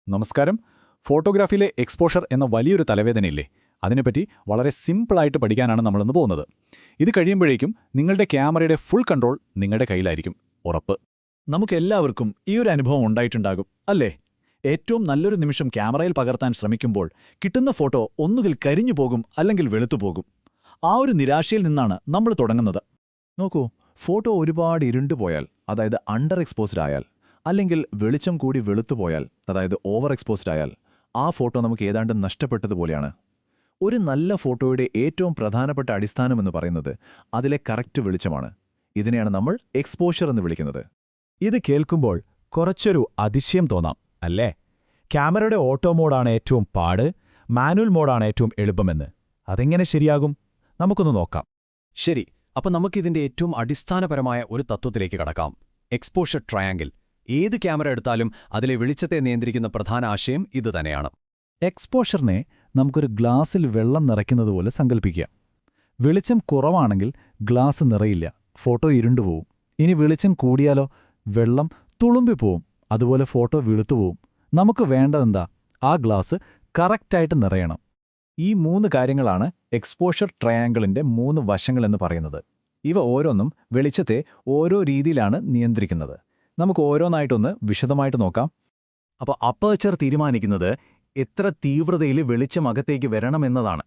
നമസ്കാരം. ഫോട്ടോഗ്രാഫിയിലെ എക്സ്പോഷർ എന്ന വലിയൊരു തലവേദനയില്ലേ, അതിനെപ്പറ്റി വളരെ സിമ്പിളായിട്ട് പഠിക്കാനാണ് നമ്മളിന്ന് പോകുന്നത്. ഇത് കഴിയുമ്പോഴേക്കും നിങ്ങളുടെ ക്യാമറയുടെ ഫുൾ കൺട്രോൾ നിങ്ങളുടെ കയ്യിലായിരിക്കും, ഉറപ്പ്. നമുക്കെല്ലാവർക്കും ഈയൊരു അനുഭവം ഉണ്ടായിട്ടുണ്ടാകും, അല്ലേ? ഏറ്റവും നല്ലൊരു നിമിഷം ക്യാമറയിൽ പകർത്താൻ ശ്രമിക്കുമ്പോൾ കിട്ടുന്ന ഫോട്ടോ ഒന്നുകിൽ കരിഞ്ഞു പോകും, അല്ലെങ്കിൽ വെളുത്തുപോകും. ആ ഒരു നിരാശയിൽ നിന്നാണ് നമ്മൾ തുടങ്ങുന്നത്. നോക്കൂ, ഫോട്ടോ ഒരുപാട് ഇരുണ്ടുപോയാൽ, അതായത് അണ്ടർ എക്സ്പോസ്ഡ് ആയാൽ, അല്ലെങ്കിൽ വെളിച്ചം കൂടി വെളുത്തുപോയാൽ, അതായത് ഓവർ എക്സ്പോസ്ഡ് ആയാൽ, ആ ഫോട്ടോ നമുക്ക് ഏതാണ്ട് നഷ്ടപ്പെട്ടതുപോലെയാണ്. ഒരു നല്ല ഫോട്ടോയുടെ ഏറ്റവും പ്രധാനപ്പെട്ട അടിസ്ഥാനമെന്ന് പറയുന്നത് അതിലെ കറക്റ്റ് വെളിച്ചമാണ്. ഇതിനെയാണ് നമ്മൾ എക്സ്പോഷർ എന്ന് വിളിക്കുന്നത്. ഇത് കേൾക്കുമ്പോൾ കുറച്ചൊരു അതിശയം തോന്നാം, അല്ലേ? ക്യാമറയുടെ ഓട്ടോ മോഡാണ് ഏറ്റവും പാട്, മാനുവൽ മോഡാണ് ഏറ്റവും എളുപ്പമെന്ന്. അതെങ്ങനെ ശരിയാകും? നമുക്കൊന്ന് നോക്കാം. ശരി, അപ്പം നമുക്കിതിൻ്റെ ഏറ്റവും അടിസ്ഥാനപരമായ ഒരു തത്വത്തിലേക്ക് കടക്കാം. Exposure triangle. ഏത് ക്യാമറ എടുത്താലും അതിലെ വെളിച്ചത്തെ നിയന്ത്രിക്കുന്ന പ്രധാന ആശയം ഇതുതന്നെയാണ്. എക്സ്പോഷറിനെ നമുക്കൊരു ഗ്ലാസ്സിൽ വെള്ളം നിറയ്ക്കുന്നതുപോലെ സങ്കല്പിക്കാം. വെളിച്ചം കുറവാണെങ്കിൽ ഗ്ലാസ് നിറയില്ല, ഫോട്ടോ ഇരുണ്ടുപോവും. ഇനി വെളിച്ചം കൂടിയാലോ വെള്ളം തുളുമ്പിപ്പോവും, അതുപോലെ ഫോട്ടോ വെളുത്തുപോവും. നമുക്ക് വേണ്ടതെന്താ? ആ ഗ്ലാസ് കറക്റ്റായിട്ട് നിറയണം. ഈ 3 കാര്യങ്ങളാണ് എക്സ്പോഷർ ട്രയാങ്കിളിന്റെ 3 വശങ്ങളെന്ന് പറയുന്നത്. ഇവ ഓരോന്നും വെളിച്ചത്തെ ഓരോ രീതിയിലാണ് നിയന്ത്രിക്കുന്നത്. നമുക്ക് ഓരോന്നായിട്ടൊന്ന് വിശദമായിട്ട് നോക്കാം. അപ്പോൾ അപ്പർച്ചർ തീരുമാനിക്കുന്നത് എത്ര തീവ്രതയിൽ വെളിച്ചം അകത്തേക്ക് വരണമെന്നതാണ്.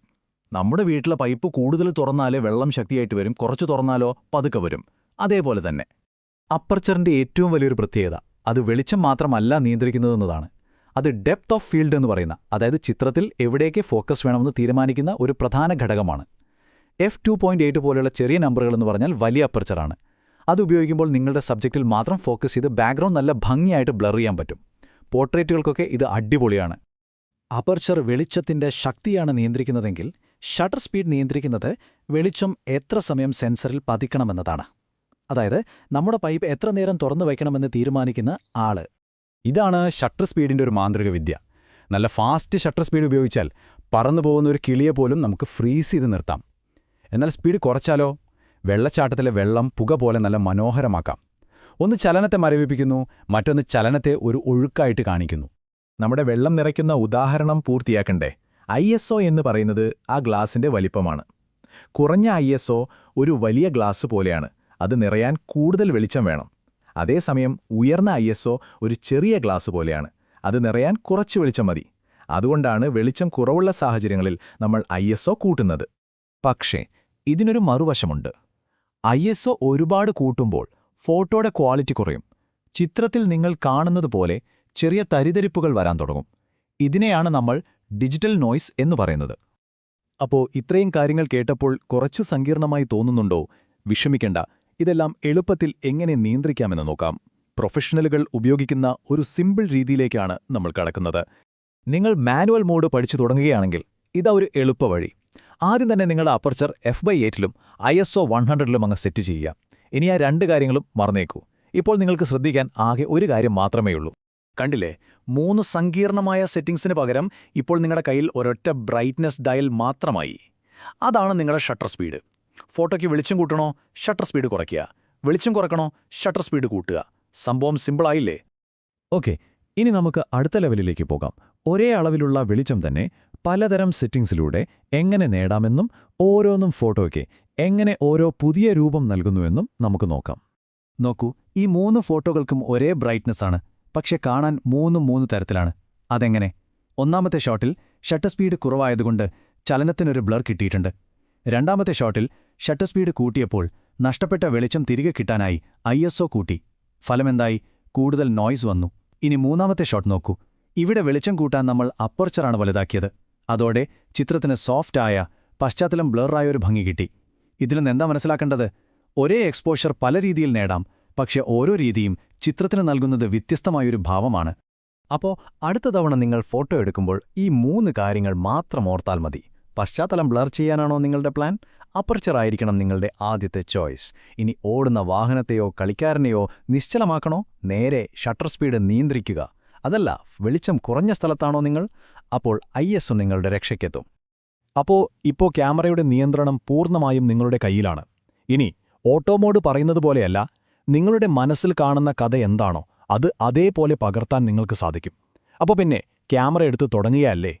നമ്മുടെ വീട്ടിലെ പൈപ്പ് കൂടുതൽ തുറന്നാലേ വെള്ളം ശക്തിയായിട്ട് വരും, കുറച്ച് തുറന്നാലോ പതുക്കെ വരും. അതേപോലെ തന്നെ അപ്പർച്ചറിന്റെ ഏറ്റവും വലിയൊരു പ്രത്യേകത അത് വെളിച്ചം മാത്രമല്ല നിയന്ത്രിക്കുന്നതെന്നതാണ്. അത് ഡെപ്ത് ഓഫ് ഫീൽഡ് എന്ന് പറയുന്ന, അതായത് ചിത്രത്തിൽ എവിടേക്ക് ഫോക്കസ് വേണമെന്ന് തീരുമാനിക്കുന്ന ഒരു പ്രധാന ഘടകമാണ്. f2.8 പോലെയുള്ള ചെറിയ നമ്പറുകളെന്ന് പറഞ്ഞാൽ വലിയ അപ്പർച്ചറാണ്. അതുപയോഗിക്കുമ്പോൾ നിങ്ങളുടെ സബ്ജക്റ്റിൽ മാത്രം ഫോക്കസ് ചെയ്ത് ബാക്ക്ഗ്രൗണ്ട് നല്ല ഭംഗിയായിട്ട് ബ്ലർ ചെയ്യാൻ പറ്റും. പോർട്രേറ്റുകൾക്കൊക്കെ ഇത് അടിപൊളിയാണ്. അപ്പർച്ചർ വെളിച്ചത്തിന്റെ ശക്തിയാണ് നിയന്ത്രിക്കുന്നതെങ്കിൽ ഷട്ടർ സ്പീഡ് നിയന്ത്രിക്കുന്നത് വെളിച്ചം എത്ര സമയം സെൻസറിൽ പതിക്കണമെന്നതാണ്. അതായത് നമ്മുടെ പൈപ്പ് എത്ര നേരം തുറന്നു വയ്ക്കണമെന്ന് തീരുമാനിക്കുന്ന ആള്. ഇതാണ് ഷട്ടർ സ്പീഡിന്റെ ഒരു മാന്ത്രിക വിദ്യ. നല്ല ഫാസ്റ്റ് ഷട്ടർ സ്പീഡ് ഉപയോഗിച്ചാൽ പറന്നു പോകുന്ന ഒരു കിളിയെ പോലും നമുക്ക് ഫ്രീസ് ചെയ്ത് നിർത്താം. എന്നാൽ സ്പീഡ് കുറച്ചാലോ വെള്ളച്ചാട്ടത്തിലെ വെള്ളം പുക പോലെ നല്ല മനോഹരമാക്കാം. ഒന്ന് ചലനത്തെ മരവിപ്പിക്കുന്നു, മറ്റൊന്ന് ചലനത്തെ ഒരു ഒഴുക്കായിട്ട് കാണിക്കുന്നു. നമ്മുടെ വെള്ളം നിറയ്ക്കുന്ന ഉദാഹരണം പൂർത്തിയാക്കണ്ടേ? ISO എന്ന് പറയുന്നത് ആ ഗ്ലാസിന്റെ വലിപ്പമാണ്. കുറഞ്ഞ ISO ഒരു വലിയ ഗ്ലാസ് പോലെയാണ്. അത് നിറയാൻ കൂടുതൽ വെളിച്ചം വേണം. അതേസമയം ഉയർന്ന ISO ഒരു ചെറിയ ഗ്ലാസ് പോലെയാണ്. അത് നിറയാൻ കുറച്ച് വെളിച്ചം മതി. അതുകൊണ്ടാണ് വെളിച്ചം കുറവുള്ള സാഹചര്യങ്ങളിൽ നമ്മൾ ISO കൂട്ടുന്നത്. പക്ഷേ ഇതിനൊരു മറുവശമുണ്ട്. ISO ഒരുപാട് കൂട്ടുമ്പോൾ ഫോട്ടോയുടെ ക്വാളിറ്റി കുറയും. ചിത്രത്തിൽ നിങ്ങൾ കാണുന്നതുപോലെ ചെറിയ തരിതരിപ്പുകൾ വരാൻ തുടങ്ങും. ഇതിനെയാണ് നമ്മൾ ഡിജിറ്റൽ നോയ്സ് എന്ന് പറയുന്നത്. അപ്പോൾ ഇത്രയും കാര്യങ്ങൾ കേട്ടപ്പോൾ കുറച്ച് സങ്കീർണമായി തോന്നുന്നുണ്ടോ? വിഷമിക്കേണ്ട, ഇതെല്ലാം എളുപ്പത്തിൽ എങ്ങനെ നിയന്ത്രിക്കാമെന്ന് നോക്കാം. പ്രൊഫഷണലുകൾ ഉപയോഗിക്കുന്ന ഒരു സിമ്പിൾ രീതിയിലേക്കാണ് നമ്മൾ കടക്കുന്നത്. നിങ്ങൾ മാനുവൽ മോഡ് പഠിച്ചു തുടങ്ങുകയാണെങ്കിൽ ഇതാ ഒരു എളുപ്പവഴി. ആദ്യം തന്നെ നിങ്ങളുടെ അപ്പർച്ചർ f/8ലും ISO 100ലും അങ്ങ് സെറ്റ് ചെയ്യുക. ഇനി ആ 2 കാര്യങ്ങളും മറന്നേക്കൂ. ഇപ്പോൾ നിങ്ങൾക്ക് ശ്രദ്ധിക്കാൻ ആകെ ഒരു കാര്യം മാത്രമേയുള്ളൂ. കണ്ടില്ലേ? 3 സങ്കീർണമായ സെറ്റിംഗ്സിന് പകരം ഇപ്പോൾ നിങ്ങളുടെ കയ്യിൽ ഒരൊറ്റ ബ്രൈറ്റ്നസ് ഡയൽ മാത്രമായി. അതാണ് നിങ്ങളുടെ ഷട്ടർ സ്പീഡ്. ഫോട്ടോയ്ക്ക് വെളിച്ചം കൂട്ടണോ? ഷട്ടർ സ്പീഡ് കുറയ്ക്കുക. വെളിച്ചം കുറയ്ക്കണോ? ഷട്ടർ സ്പീഡ് കൂട്ടുക. സംഭവം സിമ്പിളായില്ലേ? ഓക്കെ, ഇനി നമുക്ക് അടുത്ത ലെവലിലേക്ക് പോകാം. ഒരേ അളവിലുള്ള വെളിച്ചം തന്നെ പലതരം സെറ്റിംഗ്സിലൂടെ എങ്ങനെ നേടാമെന്നും ഓരോന്നും ഫോട്ടോയ്ക്ക് എങ്ങനെ ഓരോ പുതിയ രൂപം നൽകുന്നുവെന്നും നമുക്ക് നോക്കാം. നോക്കൂ, ഈ 3 ഫോട്ടോകൾക്കും ഒരേ ബ്രൈറ്റ്നസ് ആണ്, പക്ഷെ കാണാൻ 3 തരത്തിലാണ്. അതെങ്ങനെ? ഒന്നാമത്തെ ഷോട്ടിൽ ഷട്ടർ സ്പീഡ് കുറവായതുകൊണ്ട് ചലനത്തിനൊരു ബ്ലർ കിട്ടിയിട്ടുണ്ട്. രണ്ടാമത്തെ ഷോട്ടിൽ ഷട്ടർ സ്പീഡ് കൂട്ടിയപ്പോൾ നഷ്ടപ്പെട്ട വെളിച്ചം തിരികെ കിട്ടാനായി ISO കൂട്ടി. ഫലമെന്തായി? കൂടുതൽ നോയ്സ് വന്നു. ഇനി മൂന്നാമത്തെ ഷോട്ട് നോക്കൂ. ഇവിടെ വെളിച്ചം കൂട്ടാൻ നമ്മൾ അപ്പർച്ചറാണ് വലുതാക്കിയത്. അതോടെ ചിത്രത്തിന് സോഫ്റ്റായ, പശ്ചാത്തലം ബ്ലറായൊരു ഭംഗി കിട്ടി. ഇതിൽ നിന്നെന്താ മനസ്സിലാക്കേണ്ടത്? ഒരേ എക്സ്പോഷർ പല രീതിയിൽ നേടാം, പക്ഷെ ഓരോ രീതിയും ചിത്രത്തിന് നൽകുന്നത് വ്യത്യസ്തമായൊരു ഭാവമാണ്. അപ്പോൾ അടുത്ത തവണ നിങ്ങൾ ഫോട്ടോ എടുക്കുമ്പോൾ ഈ 3 കാര്യങ്ങൾ മാത്രം ഓർത്താൽ മതി. പശ്ചാത്തലം ബ്ലർ ചെയ്യാനാണോ നിങ്ങളുടെ പ്ലാൻ? അപ്പർച്ചർ ആയിരിക്കണം നിങ്ങളുടെ ആദ്യത്തെ ചോയ്സ്. ഇനി ഓടുന്ന വാഹനത്തെയോ കളിക്കാരനെയോ നിശ്ചലമാക്കണോ? നേരെ ഷട്ടർ സ്പീഡ് നിയന്ത്രിക്കുക. അതല്ല, വെളിച്ചം കുറഞ്ഞ സ്ഥലത്താണോ നിങ്ങൾ? അപ്പോൾ ISO നിങ്ങളുടെ രക്ഷയ്ക്കെത്തും. അപ്പോൾ ഇപ്പോൾ ക്യാമറയുടെ നിയന്ത്രണം പൂർണ്ണമായും നിങ്ങളുടെ കയ്യിലാണ്. ഇനി ഓട്ടോ മോഡ് പറയുന്നത് പോലെയല്ല, നിങ്ങളുടെ മനസ്സിൽ കാണുന്ന കഥ എന്താണോ അത് അതേപോലെ പകർത്താൻ നിങ്ങൾക്ക് സാധിക്കും. അപ്പോൾ പിന്നെ ക്യാമറ എടുത്ത് തുടങ്ങുകയല്ലേ?